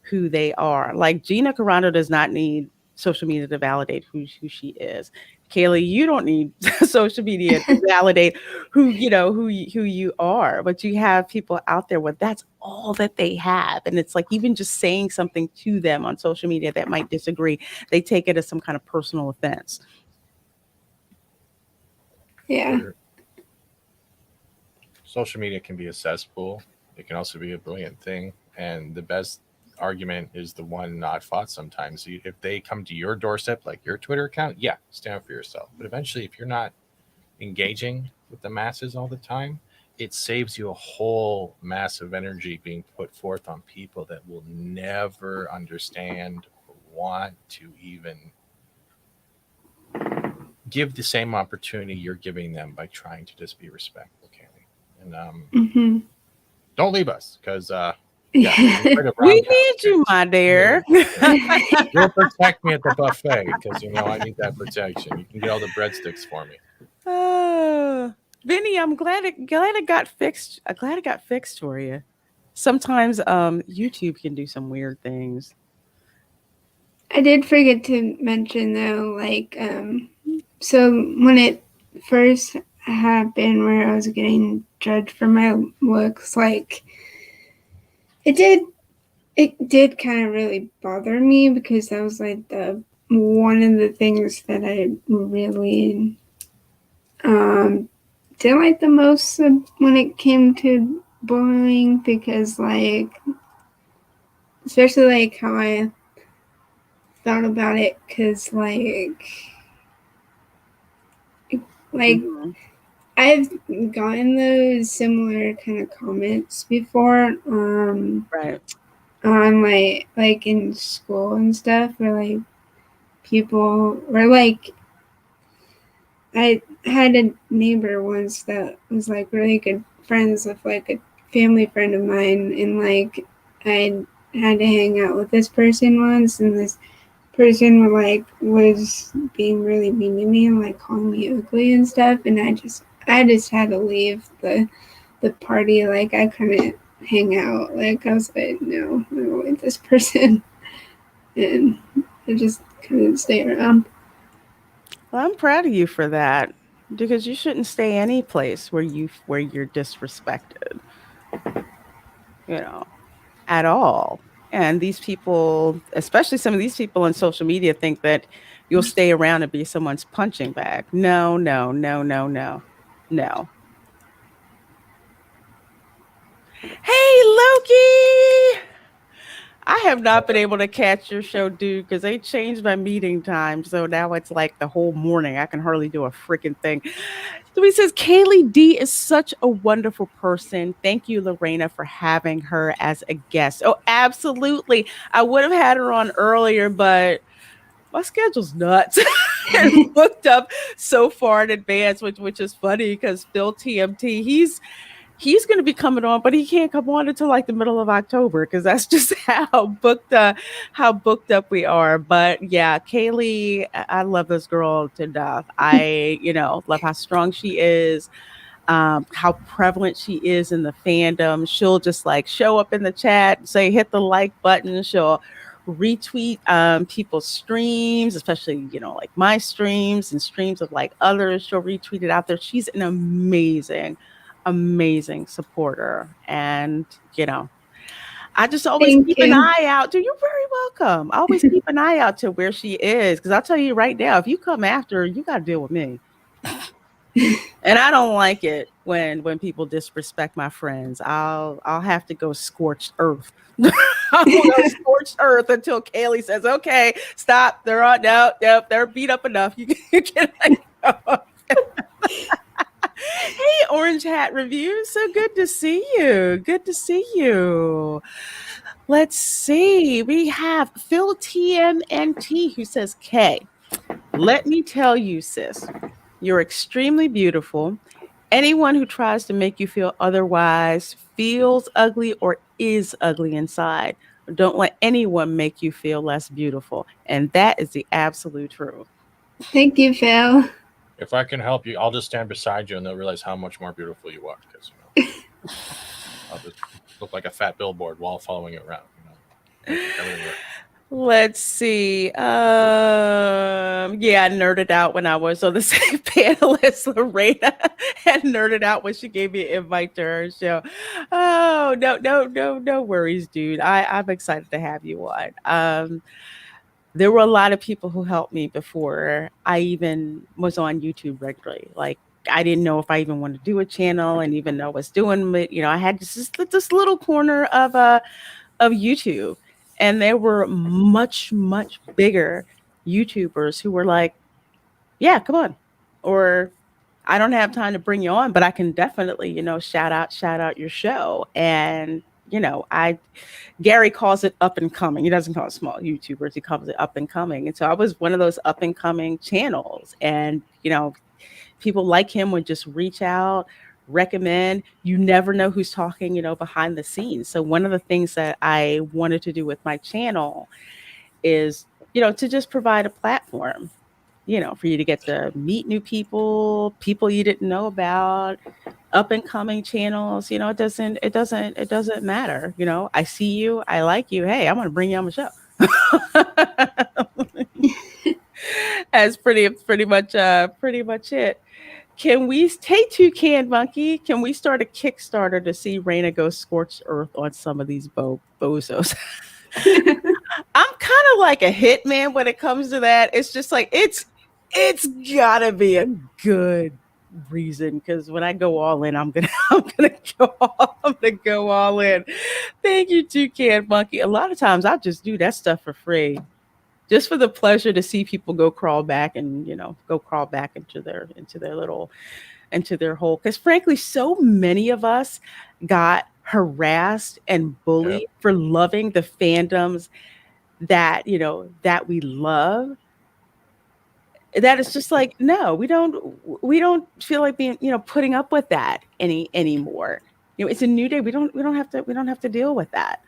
who they are. Like Gina Carano does not need social media to validate who she is. Kayleigh, you don't need social media to validate who you are. But you have people out there where that's all that they have. And it's like even just saying something to them on social media that might disagree, they take it as some kind of personal offense. yeah, Sure. Social media can be a cesspool. It can also be a brilliant thing. And the best argument is the one not fought sometimes. If they come to your doorstep, like your Twitter account, yeah, stand up for yourself. But eventually, if you're not engaging with the masses all the time, it saves you a whole mass of energy being put forth on people that will never understand or want to even give the same opportunity you're giving them by trying to just be respectful, Kaylee. And mm-hmm. don't leave us because, yeah, Yeah. we're the We brown cow need you, chicks. my Yeah, dear. yeah. You'll protect me at the buffet because I need that protection. You can get all the breadsticks for me. Uh, Vinny, I'm glad it got fixed. I'm glad it got fixed for you. Sometimes YouTube can do some weird things. I did forget to mention though, like, so when it first happened, where I was getting judged for my looks, like, it did, it did kind of really bother me, because that was like the one of the things that I really um didn't like the most when it came to bullying, because like, especially like how I thought about it, because like Hmm. I've gotten those similar kind of comments before, Right. on like in school and stuff, where like people were like, I had a neighbor once that was like really good friends with like a family friend of mine, and like I had to hang out with this person once, and this person was being really mean to me and like calling me ugly and stuff, and I just had to leave the party. Like I couldn't hang out. Like I was like, no, I don't like this person, and I just couldn't stay around. Well, I'm proud of you for that because you shouldn't stay any place where you're disrespected, you know, at all. And these people, especially some of these people on social media, think that you'll stay around and be someone's punching bag. No, no, no, no, no, no. Hey, Loki! I have not been able to catch your show, dude, because they changed my meeting time. So now it's like the whole morning. I can hardly do a freaking thing. So he says, Kayleigh D is such a wonderful person. Thank you, Lorena, for having her as a guest. Oh, absolutely. I would have had her on earlier, but my schedule's nuts and booked up so far in advance, which is funny because Phil TMT, he's going to be coming on, but he can't come on until like the middle of October because that's just how booked up we are. But yeah, Kayleigh, I love this girl to death. I love how strong she is, how prevalent she is in the fandom. She'll just like show up in the chat, say hit the like button. She'll retweet people's streams, especially like my streams and streams of like others. She'll retweet it out there. She's an amazing supporter, and I just always Thank keep an you. eye out. Dude, you're very welcome. I always keep an eye out to where she is because I'll tell you right now, if you come after her, you got to deal with me. And I don't like it when people disrespect my friends. I'll have to go scorched earth. I'll go scorched earth until Kayleigh says, "Okay, stop. They're on. No, they're beat up enough. You can go." Hey, Orange Hat Review. So good to see you. Good to see you. Let's see. We have Phil TMNT who says, Kay, let me tell you, sis, you're extremely beautiful. Anyone who tries to make you feel otherwise feels ugly or is ugly inside. Don't let anyone make you feel less beautiful. And that is the absolute truth. Thank you, Phil. If I can help you, I'll just stand beside you, and they'll realize how much more beautiful you are. Because I'll just look like a fat billboard while following it around. Everywhere. Let's see. Yeah, I nerded out when I was on the same panel as Lorena, and nerded out when she gave me an invite to her show. Oh, no worries, dude. I'm excited to have you on. There were a lot of people who helped me before I even was on YouTube regularly. Like, I didn't know if I even wanted to do a channel and even know I was doing it. I had this little corner of YouTube. And there were much, much bigger YouTubers who were like, yeah, come on. Or I don't have time to bring you on, but I can definitely, shout out your show. And, I Gary calls it up and coming. He doesn't call it small YouTubers. He calls it up and coming. And so I was one of those up and coming channels. And, people like him would just reach out, recommend. You never know who's talking, behind the scenes. So one of the things that I wanted to do with my channel is, to just provide a platform, for you to get to meet new people you didn't know about, up and coming channels. It doesn't matter. I see you, I like you. Hey, I want to bring you on the show. That's pretty much it. Can we take Toucan Monkey? Can we start a Kickstarter to see Reina go scorched earth on some of these bozos? I'm kind of like a hitman when it comes to that. It's just like it's gotta be a good reason because when I go all in, I'm gonna go all in. Thank you, Toucan Monkey. A lot of times I just do that stuff for free, just for the pleasure to see people go crawl back and go crawl back into their hole. Because frankly, so many of us got harassed and bullied for loving the fandoms that we love. That is just like, no, we don't feel like being putting up with that anymore. It's a new day. We don't have to deal with that.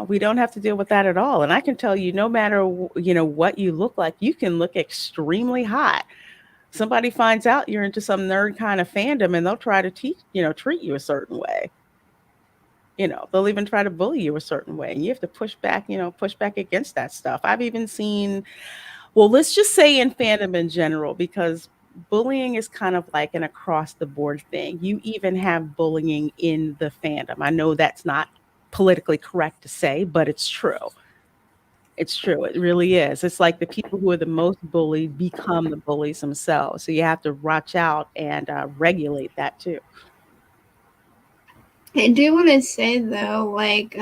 We don't have to deal with that at all. And I can tell you, no matter what you look like, you can look extremely hot. Somebody finds out you're into some nerd kind of fandom, and they'll try to treat you a certain way. They'll even try to bully you a certain way, and you have to push back against that stuff. I've even seen, well, let's just say in fandom in general, because bullying is kind of like an across the board thing. You even have bullying in the fandom. I know that's not politically correct to say, but it's true. It's true. It really is. It's like the people who are the most bullied become the bullies themselves. So you have to watch out and regulate that too. I do want to say though, like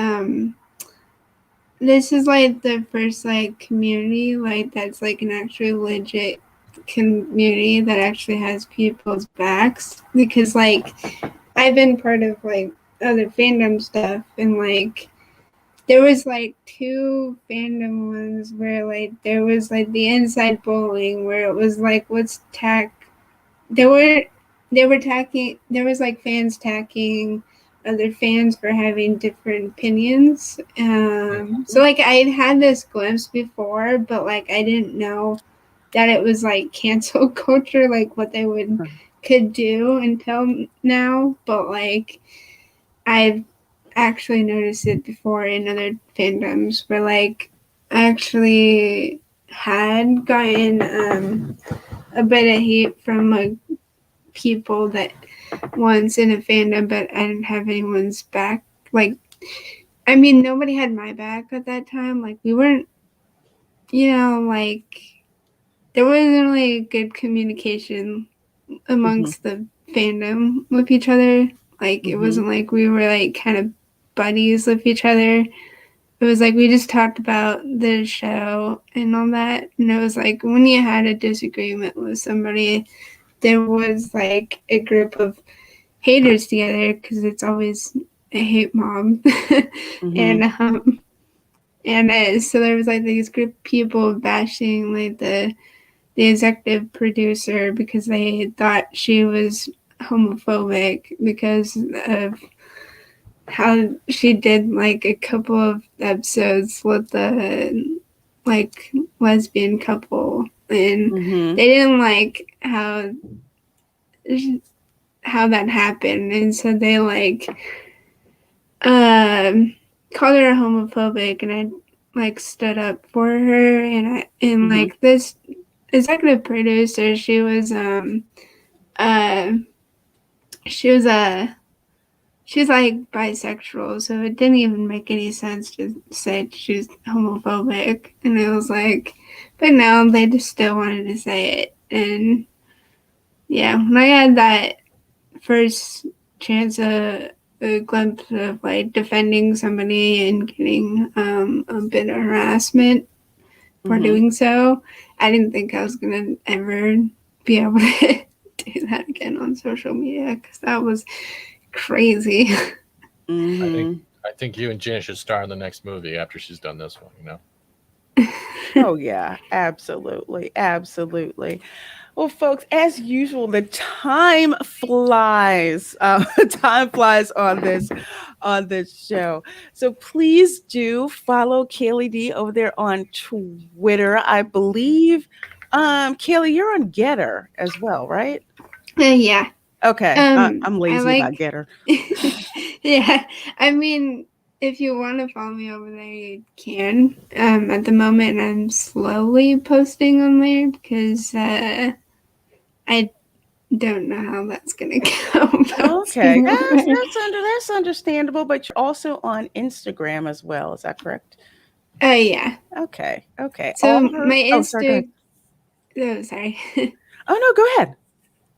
this is like the first like community like that's like an actually legit community that actually has people's backs, because like I've been part of like other fandom stuff, and like there was like two fandom ones where like there was like the inside bowling where it was like what's tack there were they were tacking there was like fans tacking other fans for having different opinions. So like I had this glimpse before, but like I didn't know that it was like cancel culture, like what they could do until now. But like I've actually noticed it before in other fandoms where like I actually had gotten a bit of heat from like people that once in a fandom, but I didn't have anyone's back. Like, I mean, nobody had my back at that time. Like, we weren't, like, there wasn't really good communication amongst the fandom with each other. Like, it wasn't like we were, like, kind of buddies with each other. It was like we just talked about the show and all that. And it was like when you had a disagreement with somebody, there was like a group of haters together, because it's always a hate mob. And so there was like this group of people bashing like the executive producer because they thought she was homophobic because of how she did like a couple of episodes with the like lesbian couple, and they didn't like how that happened, and so they like called her homophobic, and I like stood up for her, and like this executive producer, she was uh she was she's like bisexual, so it didn't even make any sense to say she's homophobic. And it was like, but no, they just still wanted to say it. And yeah, when I had that first chance, a glimpse of like defending somebody and getting a bit of harassment for doing so, I didn't think I was gonna ever be able to do that again on social media, because that was crazy. I think you and Jen should star in the next movie after she's done this one. Oh yeah, absolutely, absolutely. Well, folks, as usual, the time flies. Time flies on this show. So please do follow Kayleigh D over there on Twitter. I believe, Kayleigh, you're on Getter as well, right? Yeah. Okay, I'm lazy about Getter. Yeah, I mean, if you want to follow me over there, you can. At the moment, I'm slowly posting on there because I don't know how that's gonna go. Okay, that's understandable. But you're also on Instagram as well. Is that correct? Yeah. Okay. So my Instagram. Oh, sorry. Oh no, go ahead.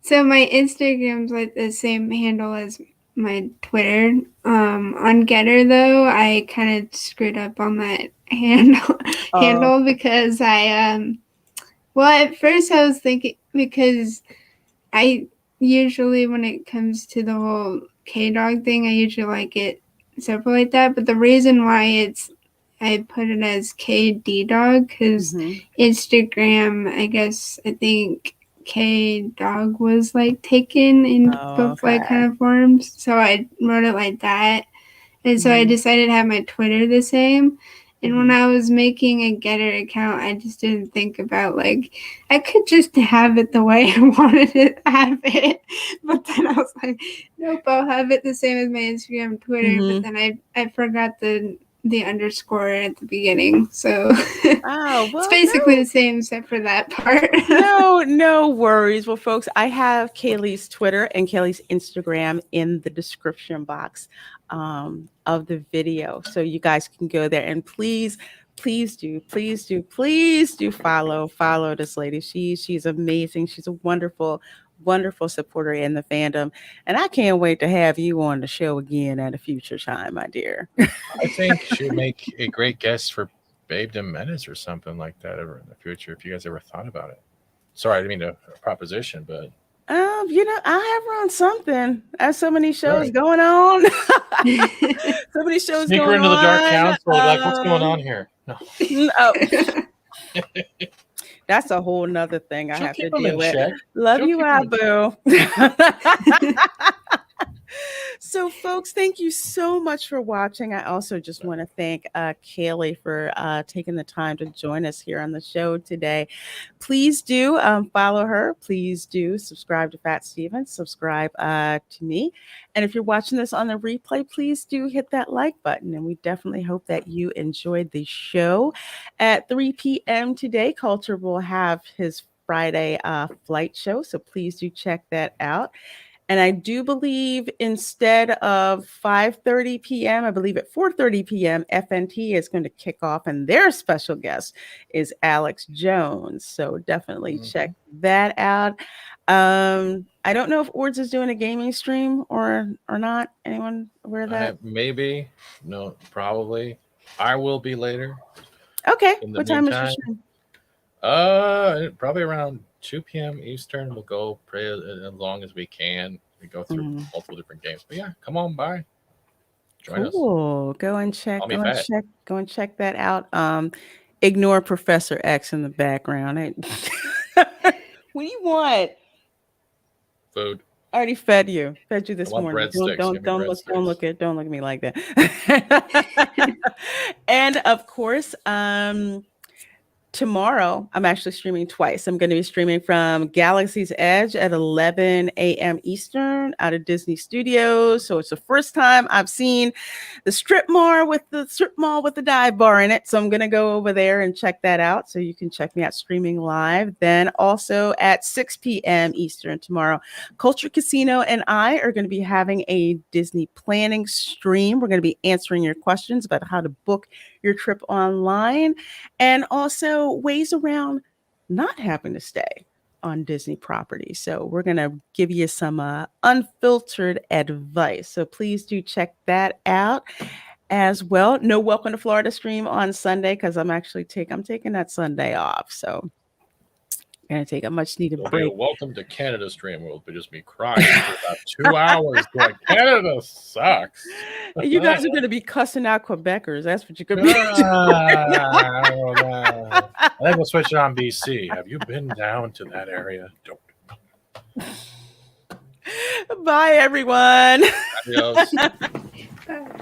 So my Instagram's like the same handle as my Twitter. On Getter though, I kind of screwed up on that handle because well, at first I was thinking, because I usually, when it comes to the whole K-Dog thing, I usually like it separate like that. But the reason why I put it as KD Dog, because Instagram, I think K-Dog was like taken in both like kind of forms. So I wrote it like that. And so I decided to have my Twitter the same. And when I was making a Getter account, I just didn't think about like, I could just have it the way I wanted to have it. But then I was like, nope, I'll have it the same as my Instagram and Twitter. But then I forgot the underscore at the beginning. So it's basically the same except for that part. No worries. Well, folks, I have Kayleigh's Twitter and Kayleigh's Instagram in the description box of the video, so you guys can go there, and please do follow this lady. She's amazing. She's a wonderful wonderful supporter in the fandom. And I can't wait to have you on the show again at a future time, my dear. I think she would make a great guest for Babe the Menace or something like that ever in the future. If you guys ever thought about it. Sorry, I didn't mean a proposition, but I'll have her on something. I have so many shows right. going on. So many shows Sneak her going into the Dark on. Council. Like, what's going on here? No. Oh, that's a whole nother thing I She'll have to keep them deal in with. check. Love She'll you, keep 'em in Abu. So, folks, thank you so much for watching. I also just want to thank Kayleigh for taking the time to join us here on the show today. Please do follow her. Please do subscribe to Fat Stevens. Subscribe to me. And if you're watching this on the replay, please do hit that like button. And we definitely hope that you enjoyed the show. At 3 p.m. today, Culture will have his Friday flight show. So please do check that out. And I do believe instead of 5:30 p.m., I believe at 4:30 p.m., FNT is going to kick off, and their special guest is Alex Jones. So definitely check that out. I don't know if Ords is doing a gaming stream or not. Anyone aware of that? Maybe. No, probably. I will be later. Okay. In the What time is your meantime, stream? probably around 2 p.m. Eastern. We'll go pray as long as we can. We go through multiple different games. But yeah, come on by. Join us. Cool. Go and check. Call me fat. Go and check that out. Ignore Professor X in the background. What do you want? Food. I already fed you this I want morning. breadsticks. Give me Don't look breadsticks. don't look at me like that. And of course, tomorrow, I'm actually streaming twice. I'm going to be streaming from Galaxy's Edge at 11 a.m. Eastern out of Disney Studios. So it's the first time I've seen the strip mall with the dive bar in it. So I'm going to go over there and check that out. So you can check me out streaming live. Then also at 6 p.m. Eastern tomorrow, Culture Casino and I are going to be having a Disney planning stream. We're going to be answering your questions about how to book your trip online and also ways around not having to stay on Disney property. So we're going to give you some unfiltered advice. So please do check that out as well. No Welcome to Florida stream on Sunday because I'm taking that Sunday off. So going to take a much needed break. Welcome to Canada stream. We'll just be crying for about 2 hours. Going, Canada sucks. You guys are going to be cussing out Quebecers. That's what you're going to be. I think we'll switch it on BC. Have you been down to that area? Don't. Bye, everyone. Adios. Bye.